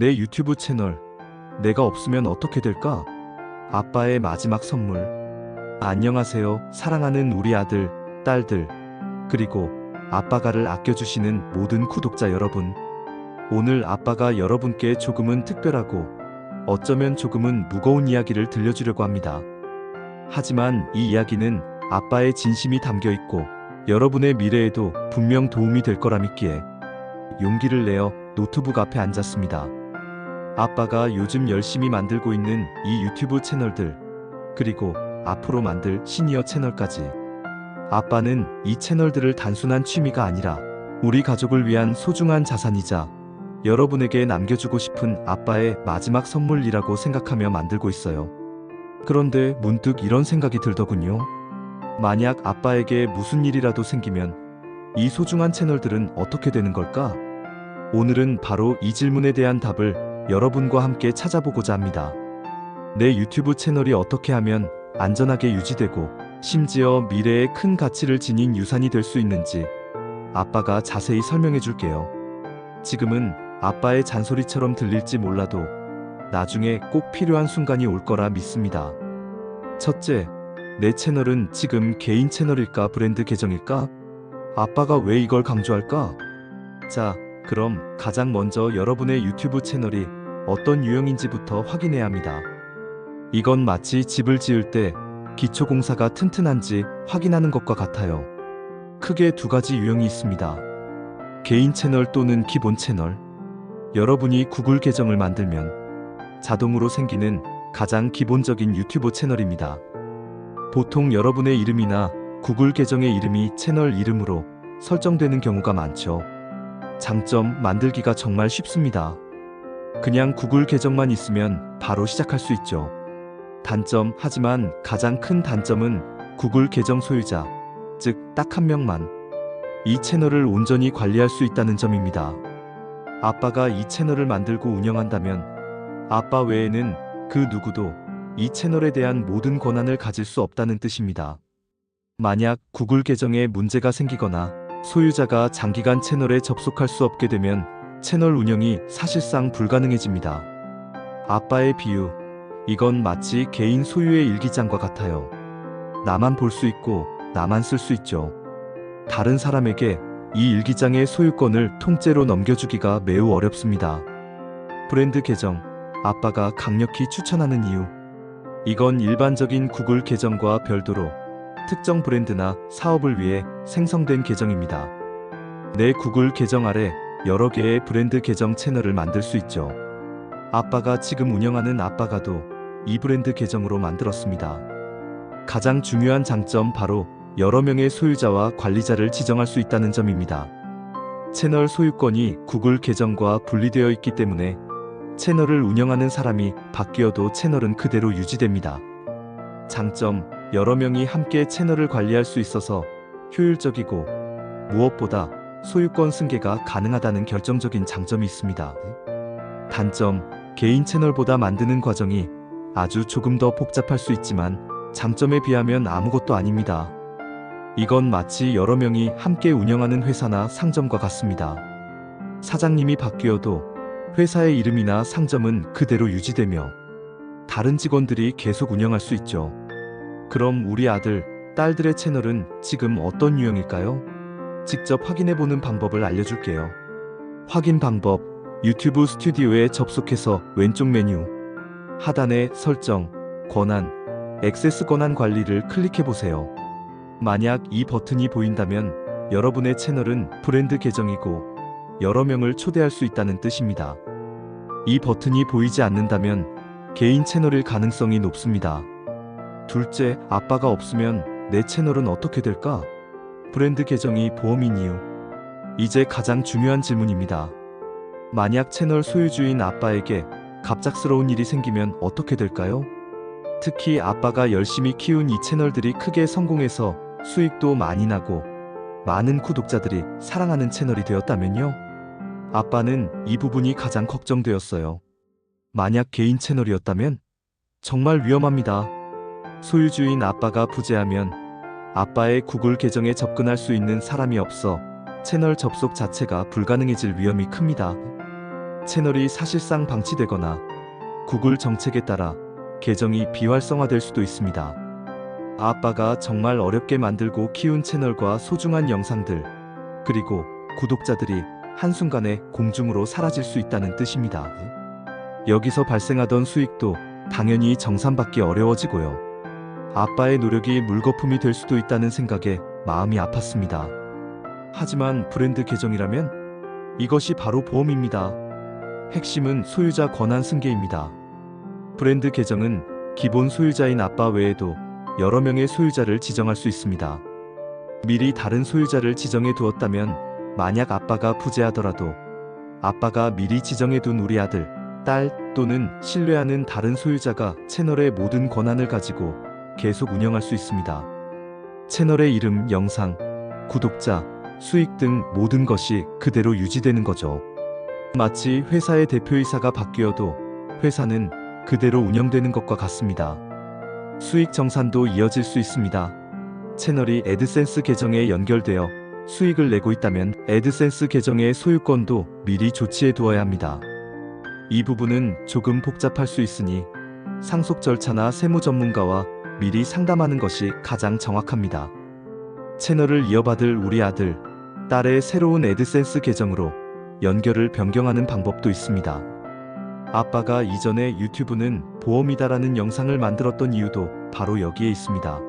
내 유튜브 채널, 내가 없으면 어떻게 될까? 아빠의 마지막 선물. 안녕하세요, 사랑하는 우리 아들, 딸들, 그리고 아빠가를 아껴주시는 모든 구독자 여러분. 오늘 아빠가 여러분께 조금은 특별하고 어쩌면 조금은 무거운 이야기를 들려주려고 합니다. 하지만 이 이야기는 아빠의 진심이 담겨 있고 여러분의 미래에도 분명 도움이 될 거라 믿기에 용기를 내어 노트북 앞에 앉았습니다. 아빠가 요즘 열심히 만들고 있는 이 유튜브 채널들, 그리고 앞으로 만들 시니어 채널까지. 아빠는 이 채널들을 단순한 취미가 아니라 우리 가족을 위한 소중한 자산이자 여러분에게 남겨주고 싶은 아빠의 마지막 선물이라고 생각하며 만들고 있어요. 그런데 문득 이런 생각이 들더군요. 만약 아빠에게 무슨 일이라도 생기면 이 소중한 채널들은 어떻게 되는 걸까? 오늘은 바로 이 질문에 대한 답을 여러분과 함께 찾아보고자 합니다. 내 유튜브 채널이 어떻게 하면 안전하게 유지되고 심지어 미래에 큰 가치를 지닌 유산이 될 수 있는지 아빠가 자세히 설명해 줄게요. 지금은 아빠의 잔소리처럼 들릴지 몰라도 나중에 꼭 필요한 순간이 올 거라 믿습니다. 첫째, 내 채널은 지금 개인 채널일까 브랜드 계정일까? 아빠가 왜 이걸 강조할까? 자, 그럼 가장 먼저 여러분의 유튜브 채널이 어떤 유형인지부터 확인해야 합니다. 이건 마치 집을 지을 때 기초공사가 튼튼한지 확인하는 것과 같아요. 크게 두 가지 유형이 있습니다. 개인 채널 또는 기본 채널. 여러분이 구글 계정을 만들면 자동으로 생기는 가장 기본적인 유튜브 채널입니다. 보통 여러분의 이름이나 구글 계정의 이름이 채널 이름으로 설정되는 경우가 많죠. 장점, 만들기가 정말 쉽습니다. 그냥 구글 계정만 있으면 바로 시작할 수 있죠. 단점, 하지만 가장 큰 단점은 구글 계정 소유자, 즉 딱 한 명만 이 채널을 온전히 관리할 수 있다는 점입니다. 아빠가 이 채널을 만들고 운영한다면 아빠 외에는 그 누구도 이 채널에 대한 모든 권한을 가질 수 없다는 뜻입니다. 만약 구글 계정에 문제가 생기거나 소유자가 장기간 채널에 접속할 수 없게 되면 채널 운영이 사실상 불가능해집니다. 아빠의 비유, 이건 마치 개인 소유의 일기장과 같아요. 나만 볼 수 있고 나만 쓸 수 있죠. 다른 사람에게 이 일기장의 소유권을 통째로 넘겨주기가 매우 어렵습니다. 브랜드 계정, 아빠가 강력히 추천하는 이유. 이건 일반적인 구글 계정과 별도로 특정 브랜드나 사업을 위해 생성된 계정입니다. 내 구글 계정 아래 여러 개의 브랜드 계정 채널을 만들 수 있죠. 아빠가 지금 운영하는 아빠가도 이 브랜드 계정으로 만들었습니다. 가장 중요한 장점, 바로 여러 명의 소유자와 관리자를 지정할 수 있다는 점입니다. 채널 소유권이 구글 계정과 분리되어 있기 때문에 채널을 운영하는 사람이 바뀌어도 채널은 그대로 유지됩니다. 장점, 여러 명이 함께 채널을 관리할 수 있어서 효율적이고 무엇보다 소유권 승계가 가능하다는 결정적인 장점이 있습니다. 단점, 개인 채널보다 만드는 과정이 아주 조금 더 복잡할 수 있지만 장점에 비하면 아무것도 아닙니다. 이건 마치 여러 명이 함께 운영하는 회사나 상점과 같습니다. 사장님이 바뀌어도 회사의 이름이나 상점은 그대로 유지되며 다른 직원들이 계속 운영할 수 있죠. 그럼 우리 아들, 딸들의 채널은 지금 어떤 유형일까요? 직접 확인해보는 방법을 알려줄게요. 확인 방법, 유튜브 스튜디오에 접속해서 왼쪽 메뉴 하단에 설정, 권한, 액세스 권한 관리를 클릭해보세요. 만약 이 버튼이 보인다면 여러분의 채널은 브랜드 계정이고 여러 명을 초대할 수 있다는 뜻입니다. 이 버튼이 보이지 않는다면 개인 채널일 가능성이 높습니다. 둘째, 아빠가 없으면 내 채널은 어떻게 될까? 브랜드 계정이 보험인 이유. 이제 가장 중요한 질문입니다. 만약 채널 소유주인 아빠에게 갑작스러운 일이 생기면 어떻게 될까요? 특히 아빠가 열심히 키운 이 채널들이 크게 성공해서 수익도 많이 나고 많은 구독자들이 사랑하는 채널이 되었다면요? 아빠는 이 부분이 가장 걱정되었어요. 만약 개인 채널이었다면 정말 위험합니다. 소유주인 아빠가 부재하면 아빠의 구글 계정에 접근할 수 있는 사람이 없어 채널 접속 자체가 불가능해질 위험이 큽니다. 채널이 사실상 방치되거나 구글 정책에 따라 계정이 비활성화될 수도 있습니다. 아빠가 정말 어렵게 만들고 키운 채널과 소중한 영상들, 그리고 구독자들이 한순간에 공중으로 사라질 수 있다는 뜻입니다. 여기서 발생하던 수익도 당연히 정산받기 어려워지고요. 아빠의 노력이 물거품이 될 수도 있다는 생각에 마음이 아팠습니다. 하지만 브랜드 계정이라면 이것이 바로 보험입니다. 핵심은 소유자 권한 승계입니다. 브랜드 계정은 기본 소유자인 아빠 외에도 여러 명의 소유자를 지정할 수 있습니다. 미리 다른 소유자를 지정해 두었다면 만약 아빠가 부재하더라도 아빠가 미리 지정해 둔 우리 아들, 딸 또는 신뢰하는 다른 소유자가 채널의 모든 권한을 가지고 계속 운영할 수 있습니다. 채널의 이름, 영상, 구독자, 수익 등 모든 것이 그대로 유지되는 거죠. 마치 회사의 대표이사가 바뀌어도 회사는 그대로 운영되는 것과 같습니다. 수익 정산도 이어질 수 있습니다. 채널이 애드센스 계정에 연결되어 수익을 내고 있다면 애드센스 계정의 소유권도 미리 조치해 두어야 합니다. 이 부분은 조금 복잡할 수 있으니 상속 절차나 세무 전문가와 미리 상담하는 것이 가장 정확합니다. 채널을 이어받을 우리 아들, 딸의 새로운 애드센스 계정으로 연결을 변경하는 방법도 있습니다. 아빠가 이전에 유튜브는 보험이다라는 영상을 만들었던 이유도 바로 여기에 있습니다.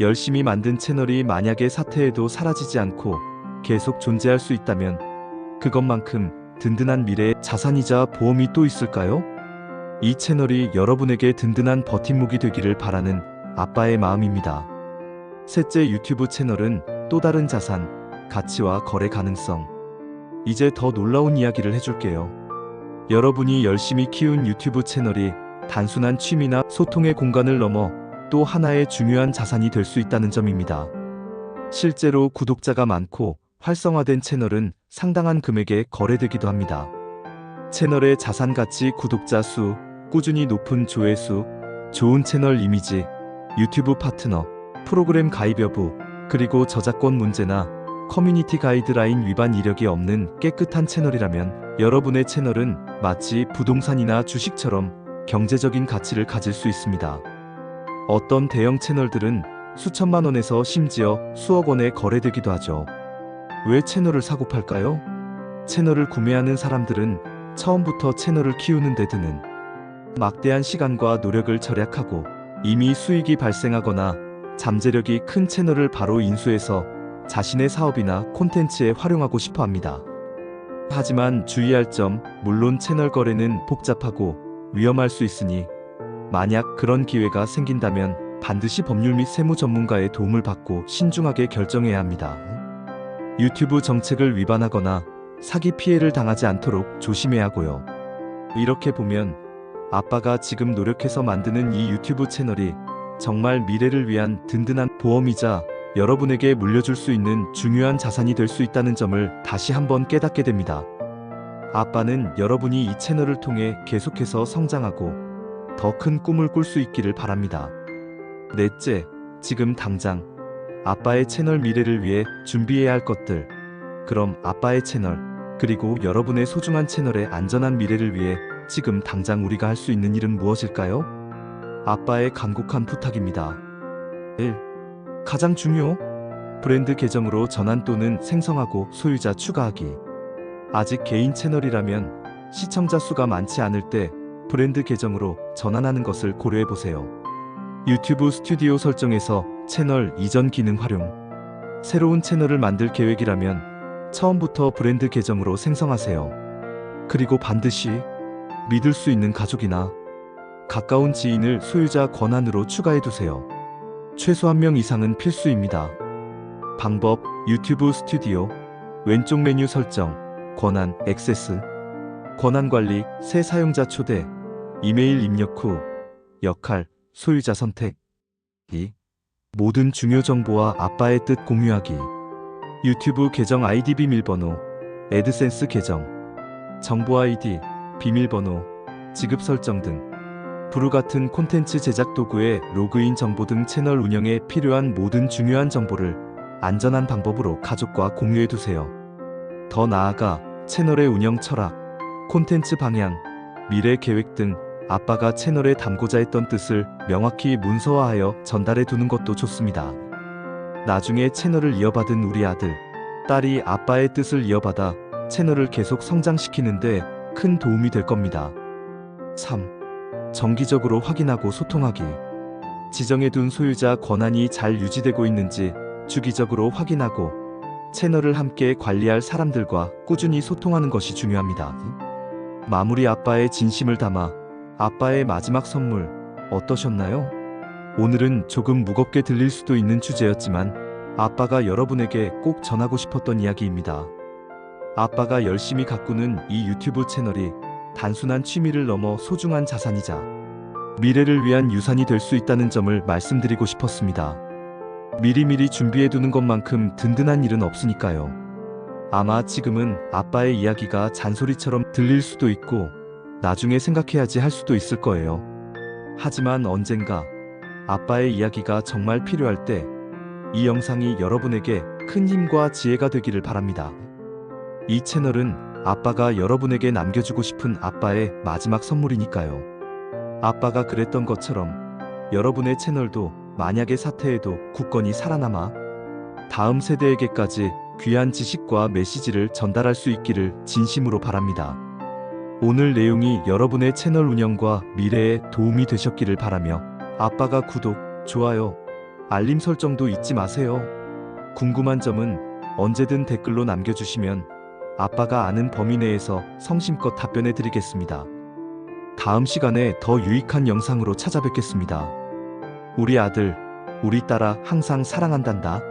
열심히 만든 채널이 만약에 사퇴해도 사라지지 않고 계속 존재할 수 있다면 그것만큼 든든한 미래의 자산이자 보험이 또 있을까요? 이 채널이 여러분에게 든든한 버팀목이 되기를 바라는 아빠의 마음입니다. 셋째, 유튜브 채널은 또 다른 자산, 가치와 거래 가능성. 이제 더 놀라운 이야기를 해줄게요. 여러분이 열심히 키운 유튜브 채널이 단순한 취미나 소통의 공간을 넘어 또 하나의 중요한 자산이 될 수 있다는 점입니다. 실제로 구독자가 많고 활성화된 채널은 상당한 금액에 거래되기도 합니다. 채널의 자산 가치, 구독자 수, 꾸준히 높은 조회수, 좋은 채널 이미지, 유튜브 파트너, 프로그램 가입 여부, 그리고 저작권 문제나 커뮤니티 가이드라인 위반 이력이 없는 깨끗한 채널이라면 여러분의 채널은 마치 부동산이나 주식처럼 경제적인 가치를 가질 수 있습니다. 어떤 대형 채널들은 수천만 원에서 심지어 수억 원에 거래되기도 하죠. 왜 채널을 사고 팔까요? 채널을 구매하는 사람들은 처음부터 채널을 키우는 데 드는 막대한 시간과 노력을 절약하고 이미 수익이 발생하거나 잠재력이 큰 채널을 바로 인수해서 자신의 사업이나 콘텐츠에 활용하고 싶어 합니다. 하지만 주의할 점, 물론 채널 거래는 복잡하고 위험할 수 있으니 만약 그런 기회가 생긴다면 반드시 법률 및 세무 전문가의 도움을 받고 신중하게 결정해야 합니다. 유튜브 정책을 위반하거나 사기 피해를 당하지 않도록 조심해야 하고요. 이렇게 보면 아빠가 지금 노력해서 만드는 이 유튜브 채널이 정말 미래를 위한 든든한 보험이자 여러분에게 물려줄 수 있는 중요한 자산이 될 수 있다는 점을 다시 한번 깨닫게 됩니다. 아빠는 여러분이 이 채널을 통해 계속해서 성장하고 더 큰 꿈을 꿀 수 있기를 바랍니다. 넷째, 지금 당장 아빠의 채널 미래를 위해 준비해야 할 것들. 그럼 아빠의 채널, 그리고 여러분의 소중한 채널의 안전한 미래를 위해 지금 당장 우리가 할 수 있는 일은 무엇일까요? 아빠의 간곡한 부탁입니다. 1. 가장 중요. 브랜드 계정으로 전환 또는 생성하고 소유자 추가하기. 아직 개인 채널이라면 시청자 수가 많지 않을 때 브랜드 계정으로 전환하는 것을 고려해보세요. 유튜브 스튜디오 설정에서 채널 이전 기능 활용. 새로운 채널을 만들 계획이라면 처음부터 브랜드 계정으로 생성하세요. 그리고 반드시 믿을 수 있는 가족이나 가까운 지인을 소유자 권한으로 추가해두세요. 최소 1명 이상은 필수입니다. 방법, 유튜브 스튜디오, 왼쪽 메뉴 설정, 권한, 액세스, 권한 관리, 새 사용자 초대, 이메일 입력 후, 역할, 소유자 선택. 2. 모든 중요 정보와 아빠의 뜻 공유하기. 유튜브 계정 아이디 비밀번호, 애드센스 계정, 정보 아이디, 비밀번호, 지급 설정 등 브루 같은 콘텐츠 제작 도구의 로그인 정보 등 채널 운영에 필요한 모든 중요한 정보를 안전한 방법으로 가족과 공유해두세요. 더 나아가 채널의 운영 철학, 콘텐츠 방향, 미래 계획 등 아빠가 채널에 담고자 했던 뜻을 명확히 문서화하여 전달해 두는 것도 좋습니다. 나중에 채널을 이어받은 우리 아들, 딸이 아빠의 뜻을 이어받아 채널을 계속 성장시키는데 큰 도움이 될 겁니다. 3. 정기적으로 확인하고 소통하기. 지정해둔 소유자 권한이 잘 유지되고 있는지 주기적으로 확인하고 채널을 함께 관리할 사람들과 꾸준히 소통하는 것이 중요합니다. 마무리 아빠의 진심을 담아 아빠의 마지막 선물 어떠셨나요? 오늘은 조금 무겁게 들릴 수도 있는 주제였지만 아빠가 여러분에게 꼭 전하고 싶었던 이야기입니다. 아빠가 열심히 가꾸는 이 유튜브 채널이 단순한 취미를 넘어 소중한 자산이자 미래를 위한 유산이 될 수 있다는 점을 말씀드리고 싶었습니다. 미리미리 준비해두는 것만큼 든든한 일은 없으니까요. 아마 지금은 아빠의 이야기가 잔소리처럼 들릴 수도 있고 나중에 생각해야지 할 수도 있을 거예요. 하지만 언젠가 아빠의 이야기가 정말 필요할 때 이 영상이 여러분에게 큰 힘과 지혜가 되기를 바랍니다. 이 채널은 아빠가 여러분에게 남겨주고 싶은 아빠의 마지막 선물이니까요. 아빠가 그랬던 것처럼 여러분의 채널도 만약에 사퇴해도 굳건히 살아남아 다음 세대에게까지 귀한 지식과 메시지를 전달할 수 있기를 진심으로 바랍니다. 오늘 내용이 여러분의 채널 운영과 미래에 도움이 되셨기를 바라며 아빠가 구독, 좋아요, 알림 설정도 잊지 마세요. 궁금한 점은 언제든 댓글로 남겨주시면 아빠가 아는 범위 내에서 성심껏 답변해 드리겠습니다. 다음 시간에 더 유익한 영상으로 찾아뵙겠습니다. 우리 아들, 우리 딸아 항상 사랑한단다.